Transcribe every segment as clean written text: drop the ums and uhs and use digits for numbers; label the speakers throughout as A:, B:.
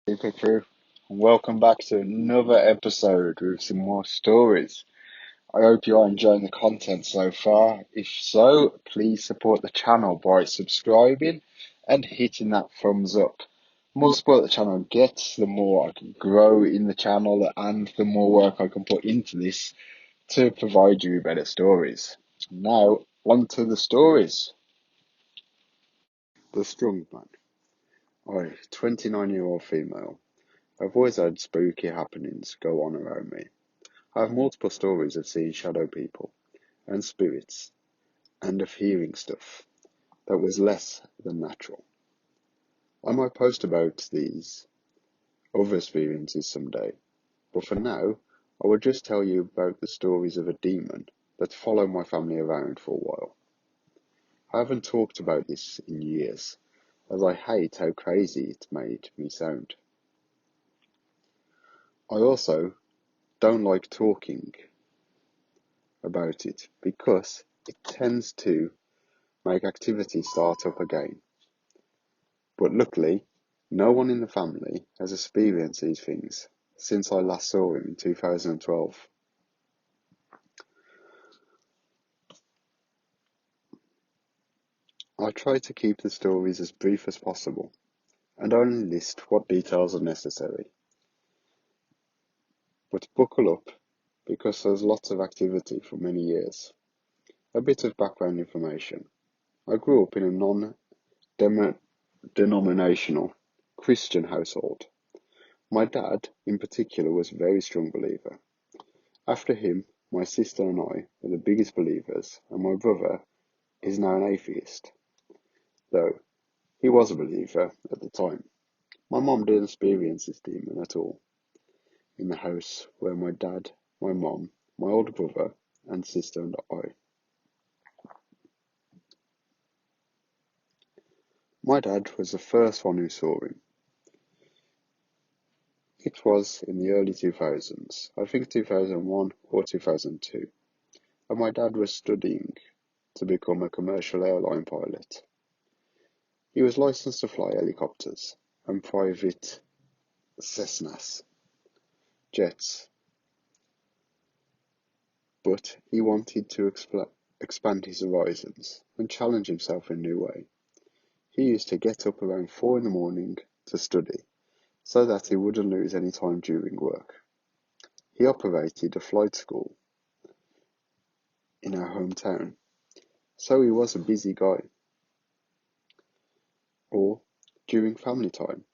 A: Super true. Welcome back to another episode with some more stories. I hope you are enjoying the content so far. If so, please support the channel by subscribing and hitting that thumbs up. The more support the channel gets, the more I can grow in the channel and the more work I can put into this to provide you better stories. Now, on to the stories. The Strongman. I, 29-year-old female. I've always had spooky happenings go on around me. I have multiple stories of seeing shadow people and spirits and of hearing stuff that was less than natural. I might post about these other experiences someday, but for now, I will just tell you about the stories of a demon that followed my family around for a while. I haven't talked about this in years, as I hate how crazy it made me sound. I also don't like talking about it because it tends to make activity start up again. But luckily, no one in the family has experienced these things since I last saw him in 2012. I try to keep the stories as brief as possible and only list what details are necessary. But buckle up because there's lots of activity for many years. A bit of background information. I grew up in a non-denominational Christian household. My dad, in particular, was a very strong believer. After him, my sister and I were the biggest believers, and my brother is now an atheist, though he was a believer at the time. My mom didn't experience this demon at all in the house where my dad, my mom, my older brother, and sister and I. My dad was the first one who saw him. It was in the early 2000s, I think 2001 or 2002, and my dad was studying to become a commercial airline pilot. He was licensed to fly helicopters and private Cessnas jets, but he wanted to expand his horizons and challenge himself in a new way. He used to get up around 4 in the morning to study so that he wouldn't lose any time during work. He operated a flight school in our hometown, so he was a busy guy. Or during family time,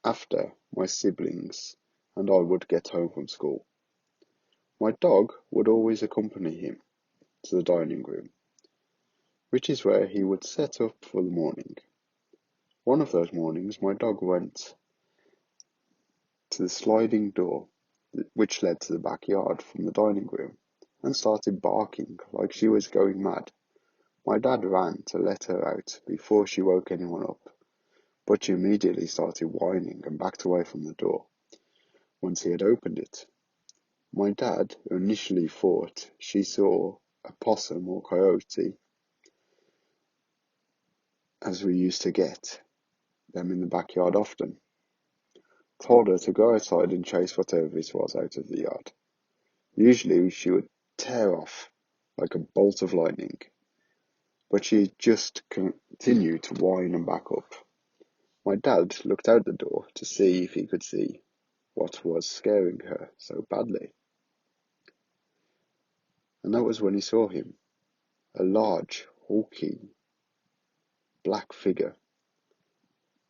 A: after my siblings and I would get home from school. My dog would always accompany him to the dining room, which is where he would set up for the morning. One of those mornings, my dog went to the sliding door which led to the backyard from the dining room and started barking like she was going mad. My dad ran to let her out before she woke anyone up, but she immediately started whining and backed away from the door once he had opened it. My dad initially thought she saw a possum or coyote, as we used to get them in the backyard often. Told her to go outside and chase whatever it was out of the yard. Usually she would tear off like a bolt of lightning, but she just continued to whine and back up. My dad looked out the door to see if he could see what was scaring her so badly. And that was when he saw him, a large, hulking, black figure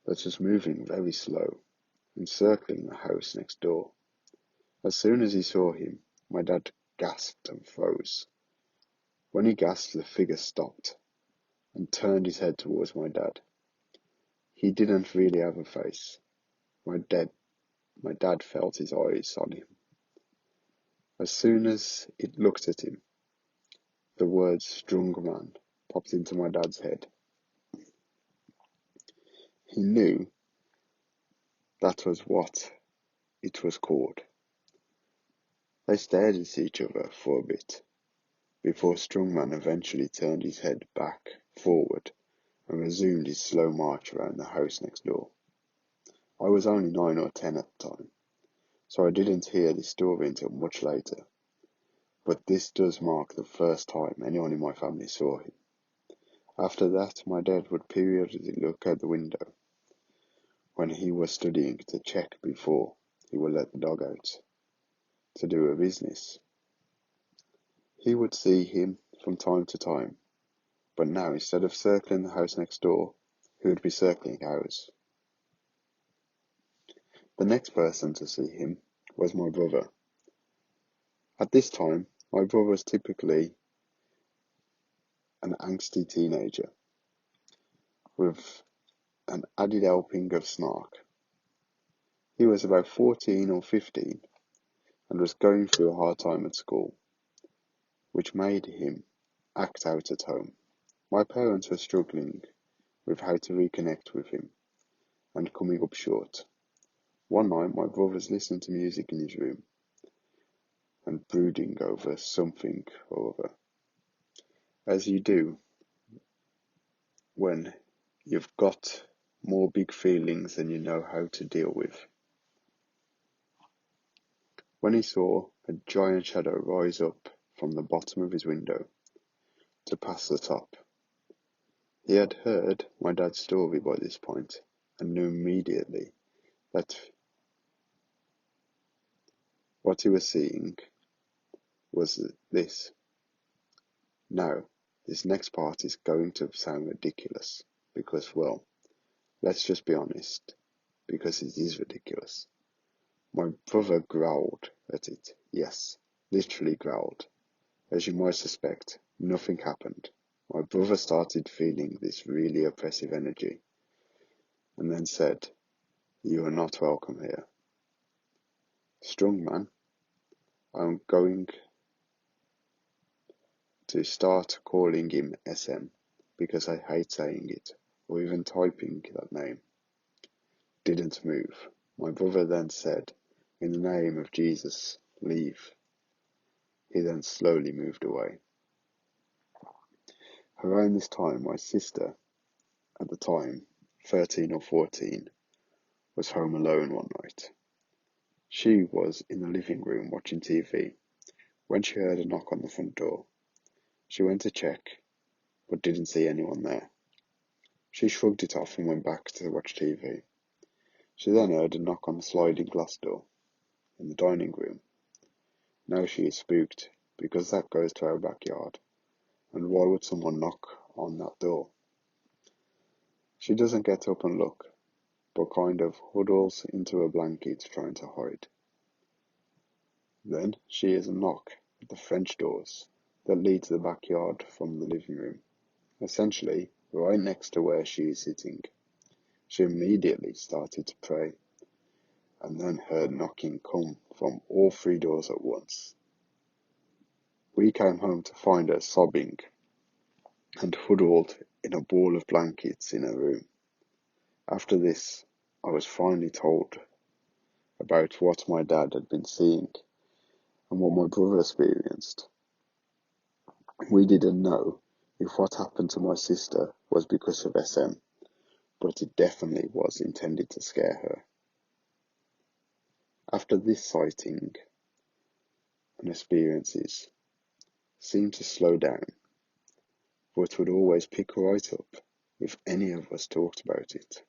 A: that was moving very slow, encircling the house next door. As soon as he saw him, my dad gasped and froze. When he gasped, the figure stopped and turned his head towards my dad. He didn't really have a face. My dad felt his eyes on him. As soon as it looked at him, the words "Strongman" popped into my dad's head. He knew that was what it was called. They stared at each other for a bit, before Strongman eventually turned his head back forward and resumed his slow march around the house next door. I was only 9 or 10 at the time, so I didn't hear this story until much later, but this does mark the first time anyone in my family saw him. After that, my dad would periodically look out the window when he was studying to check before he would let the dog out to do a business. He would see him from time to time, but now instead of circling the house next door, he would be circling ours. The next person to see him was my brother. At this time, my brother was typically an angsty teenager with an added helping of snark. He was about 14 or 15 and was going through a hard time at school, which made him act out at home. My parents were struggling with how to reconnect with him and coming up short. One night, my brother was listening to music in his room and brooding over something or other, as you do when you've got more big feelings than you know how to deal with. When he saw a giant shadow rise up from the bottom of his window to pass the top. He had heard my dad's story by this point and knew immediately that what he was seeing was this. Now, this next part is going to sound ridiculous because, well, let's just be honest, because it is ridiculous. My brother growled at it. Yes, literally growled. As you might suspect, nothing happened. My brother started feeling this really oppressive energy and then said, "You are not welcome here. Strongman, I'm going to start calling him SM because I hate saying it or even typing that name." Didn't move. My brother then said, "In the name of Jesus, leave." He then slowly moved away. Around this time, my sister, at the time, 13 or 14, was home alone one night. She was in the living room watching TV when she heard a knock on the front door. She went to check, but didn't see anyone there. She shrugged it off and went back to watch TV. She then heard a knock on the sliding glass door in the dining room. Now she is spooked, because that goes to our backyard, and why would someone knock on that door? She doesn't get up and look, but kind of huddles into a blanket trying to hide. Then she hears a knock at the French doors that lead to the backyard from the living room, essentially right next to where she is sitting. She immediately started to pray, and then heard knocking come from all three doors at once. We came home to find her sobbing and huddled in a ball of blankets in her room. After this, I was finally told about what my dad had been seeing and what my brother experienced. We didn't know if what happened to my sister was because of SM, but it definitely was intended to scare her. After this sighting and experiences seemed to slow down, but would always pick right up if any of us talked about it,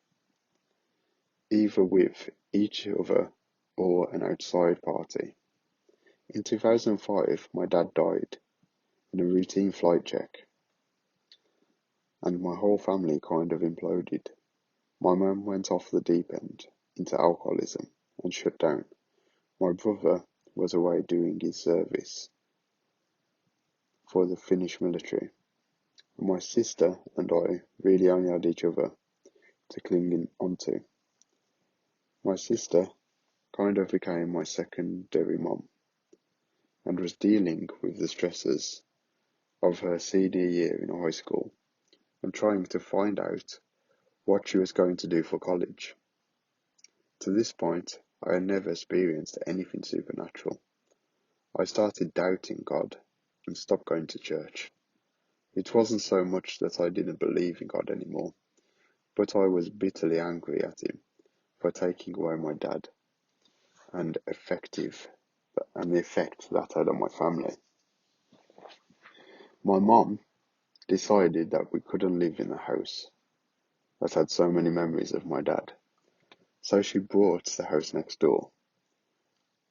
A: either with each other or an outside party. In 2005, my dad died in a routine flight check, and my whole family kind of imploded. My mum went off the deep end into alcoholism and shut down. My brother was away doing his service for the Finnish military, and my sister and I really only had each other to cling onto. My sister kind of became my secondary mum and was dealing with the stresses of her senior year in high school and trying to find out what she was going to do for college. To this point, I had never experienced anything supernatural. I started doubting God and stopped going to church. It wasn't so much that I didn't believe in God anymore, but I was bitterly angry at him by taking away my dad and the effect that had on my family. My mom decided that we couldn't live in a house that had so many memories of my dad, so she bought the house next door,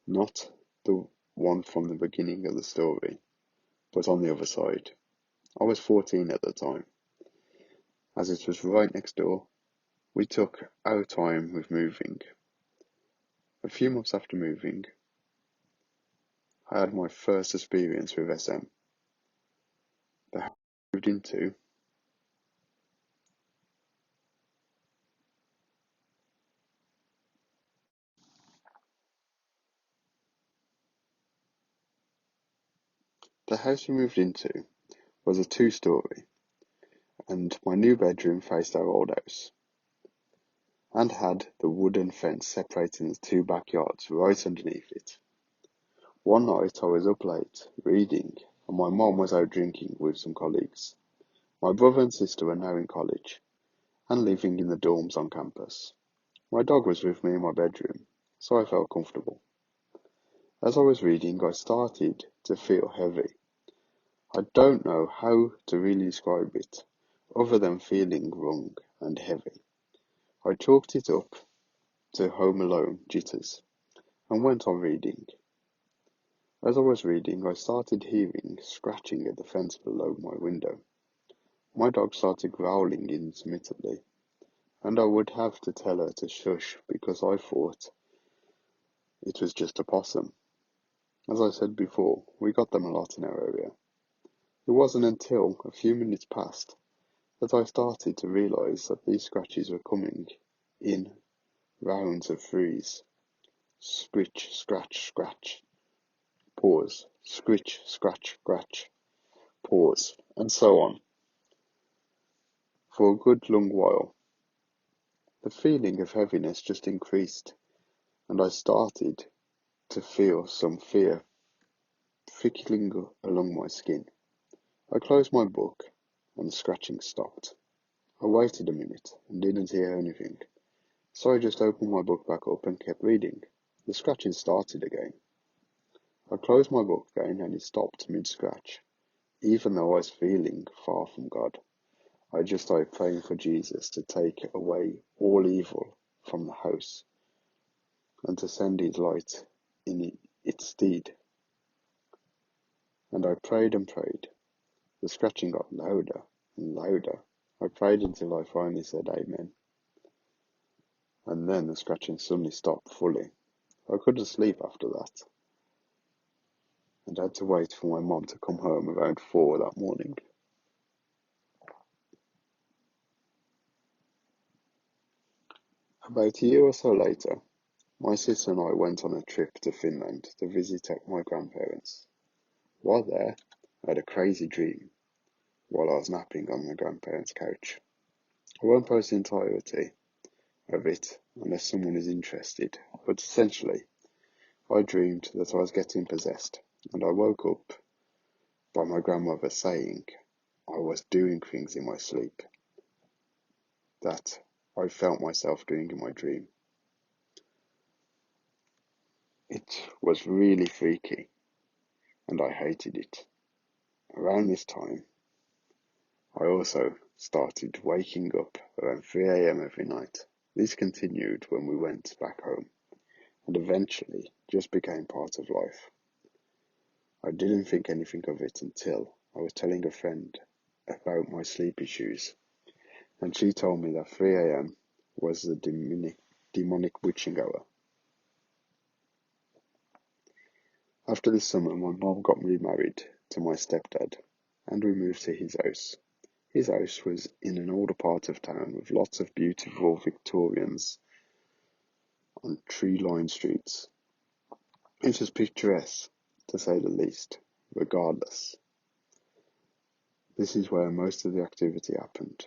A: not the one from the beginning of the story, but on the other side. I was 14 at the time. As it was right next door, we took our time with moving. A few months after moving, I had my first experience with SM. The house I moved into The house we moved into was a two-story, and my new bedroom faced our old house, and had the wooden fence separating the two backyards right underneath it. One night I was up late, reading, and my mom was out drinking with some colleagues. My brother and sister were now in college, and living in the dorms on campus. My dog was with me in my bedroom, so I felt comfortable. As I was reading, I started to feel heavy. I don't know how to really describe it, other than feeling wrong and heavy. I chalked it up to Home Alone jitters, and went on reading. As I was reading, I started hearing scratching at the fence below my window. My dog started growling intermittently, and I would have to tell her to shush because I thought it was just a possum. As I said before, we got them a lot in our area. It wasn't until a few minutes passed that I started to realise that these scratches were coming in rounds of threes. Scritch, scratch, scratch, pause, scritch, scratch, scratch, pause, and so on, for a good long while. The feeling of heaviness just increased, and I started to feel some fear trickling along my skin. I closed my book, and the scratching stopped. I waited a minute and didn't hear anything, so I just opened my book back up and kept reading. The scratching started again. I closed my book again and it stopped mid-scratch. Even though I was feeling far from God, I just started praying for Jesus to take away all evil from the house and to send his light in its stead. And I prayed and prayed. The scratching got louder and louder. I prayed until I finally said amen. And then the scratching suddenly stopped fully. I couldn't sleep after that, and had to wait for my mom to come home around 4 that morning. About a year or so later, my sister and I went on a trip to Finland to visit my grandparents. While there, I had a crazy dream while I was napping on my grandparents' couch. I won't post the entirety of it unless someone is interested, but essentially, I dreamed that I was getting possessed, and I woke up by my grandmother saying I was doing things in my sleep that I felt myself doing in my dream. It was really freaky, and I hated it. Around this time, I also started waking up around 3 a.m. every night. This continued when we went back home, and eventually just became part of life. I didn't think anything of it until I was telling a friend about my sleep issues, and she told me that 3 a.m. was the demonic witching hour. After the summer, my mom got remarried to my stepdad, and we moved to his house. His house was in an older part of town with lots of beautiful Victorians on tree-lined streets. It was picturesque, to say the least. Regardless, this is where most of the activity happened.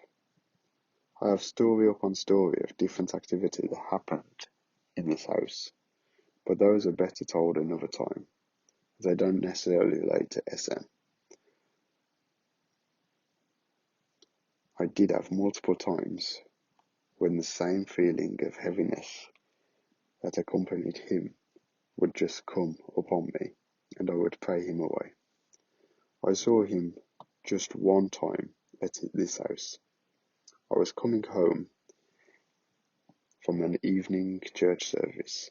A: I have story upon story of different activity that happened in this house, but those are better told another time. They don't necessarily relate to SM. I did have multiple times when the same feeling of heaviness that accompanied him would just come upon me, and I would pray him away. I saw him just one time at this house. I was coming home from an evening church service.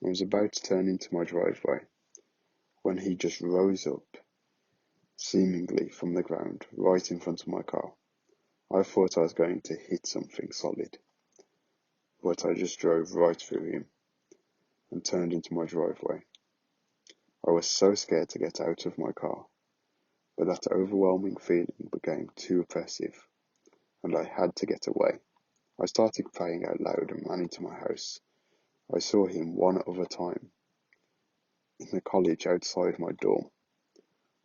A: I was about to turn into my driveway when he just rose up, seemingly from the ground, right in front of my car. I thought I was going to hit something solid, but I just drove right through him and turned into my driveway. I was so scared to get out of my car, but that overwhelming feeling became too oppressive, and I had to get away. I started praying out loud and ran into my house. I saw him one other time in the college outside my dorm.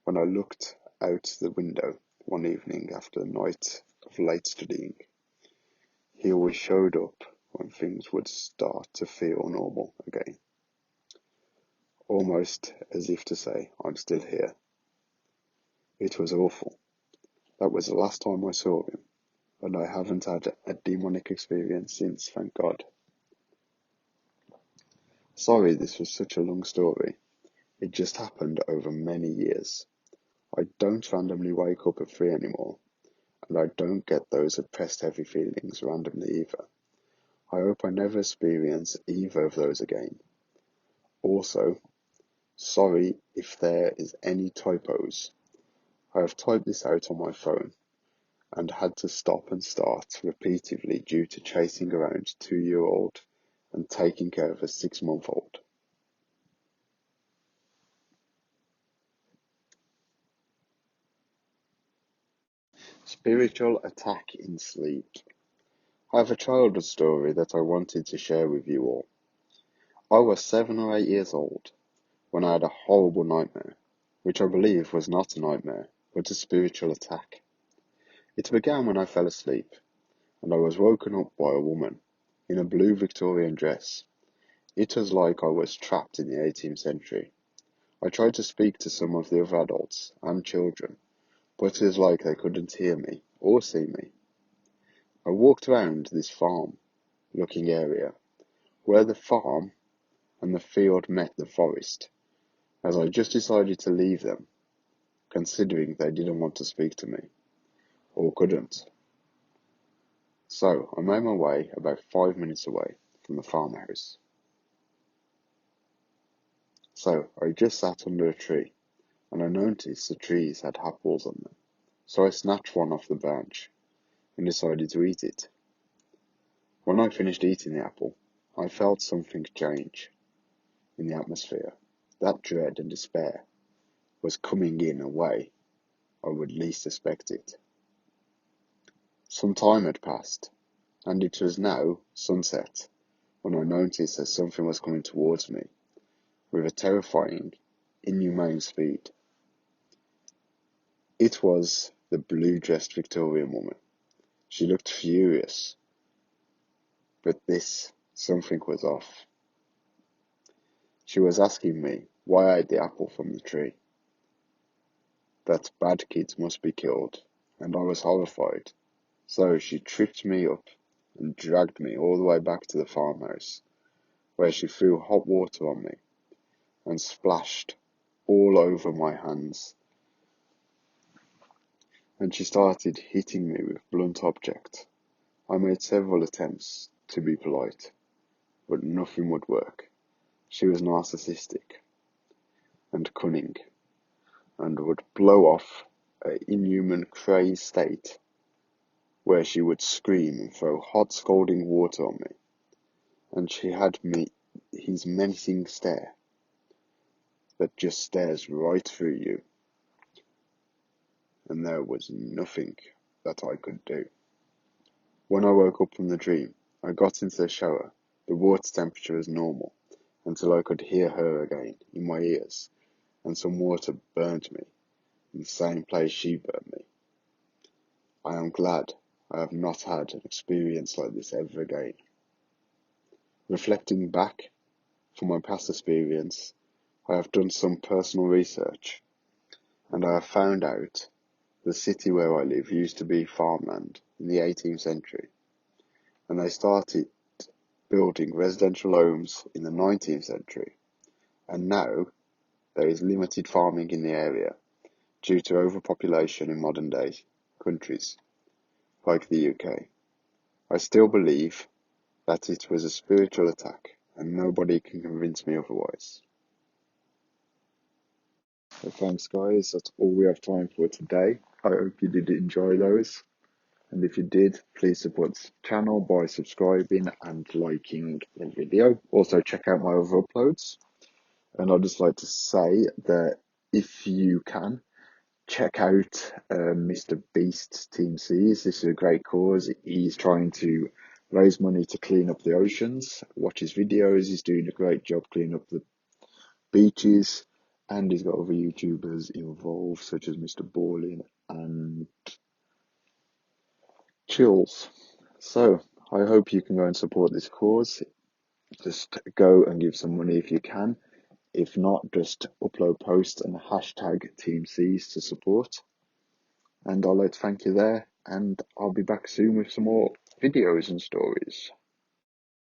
A: When I looked out the window one evening after a night of late studying, he always showed up when things would start to feel normal again, almost as if to say, I'm still here. It was awful. That was the last time I saw him, and I haven't had a demonic experience since, thank God. Sorry this was such a long story. It just happened over many years. I don't randomly wake up at 3 anymore, and I don't get those oppressed heavy feelings randomly either. I hope I never experience either of those again. Also, sorry if there is any typos. I have typed this out on my phone and had to stop and start repeatedly due to chasing around a 2-year-old and taking care of a 6-month-old. Spiritual attack in sleep. I have a childhood story that I wanted to share with you all. I was 7 or 8 years old when I had a horrible nightmare, which I believe was not a nightmare, but a spiritual attack. It began when I fell asleep, and I was woken up by a woman in a blue Victorian dress. It was like I was trapped in the 18th century. I tried to speak to some of the other adults and children, but it was like they couldn't hear me or see me. I walked around this farm-looking area, where the farm and the field met the forest, as I just decided to leave them, considering they didn't want to speak to me, or couldn't. So I made my way about 5 minutes away from the farmhouse. So I just sat under a tree, and I noticed the trees had apples on them. So I snatched one off the branch and decided to eat it. When I finished eating the apple, I felt something change in the atmosphere. That dread and despair was coming in a way I would least expect it. Some time had passed, and it was now sunset when I noticed that something was coming towards me with a terrifying, inhumane speed. It was the blue-dressed Victorian woman. She looked furious, but something was off. She was asking me why I ate the apple from the tree, that bad kids must be killed, and I was horrified. So she tripped me up and dragged me all the way back to the farmhouse, where she threw hot water on me and splashed all over my hands. And she started hitting me with blunt objects. I made several attempts to be polite, but nothing would work. She was narcissistic and cunning, and would blow off an inhuman crazed state where she would scream and throw hot scalding water on me, and she had his menacing stare that just stares right through you, and there was nothing that I could do. When I woke up from the dream, I got into the shower. The water temperature was normal until I could hear her again in my ears, and some water burned me in the same place she burned me. I am glad I have not had an experience like this ever again. Reflecting back from my past experience, I have done some personal research, and I have found out the city where I live used to be farmland in the 18th century, and they started building residential homes in the 19th century, and now there is limited farming in the area due to overpopulation in modern day countries like the UK. I still believe that it was a spiritual attack, and nobody can convince me otherwise. So thanks guys, that's all we have time for today. I hope you did enjoy those. And if you did, please support the channel by subscribing and liking the video. Also check out my other uploads. And I'd just like to say that if you can, check out Mr. Beast's Team Seas. This is a great cause. He's trying to raise money to clean up the oceans. Watch his videos. He's doing a great job cleaning up the beaches. And he's got other YouTubers involved, such as Mr. Ballin and Chills. So I hope you can go and support this cause. Just go and give some money if you can. If not, just upload posts and hashtag Team C's to support. And I'd like to thank you there, and I'll be back soon with some more videos and stories.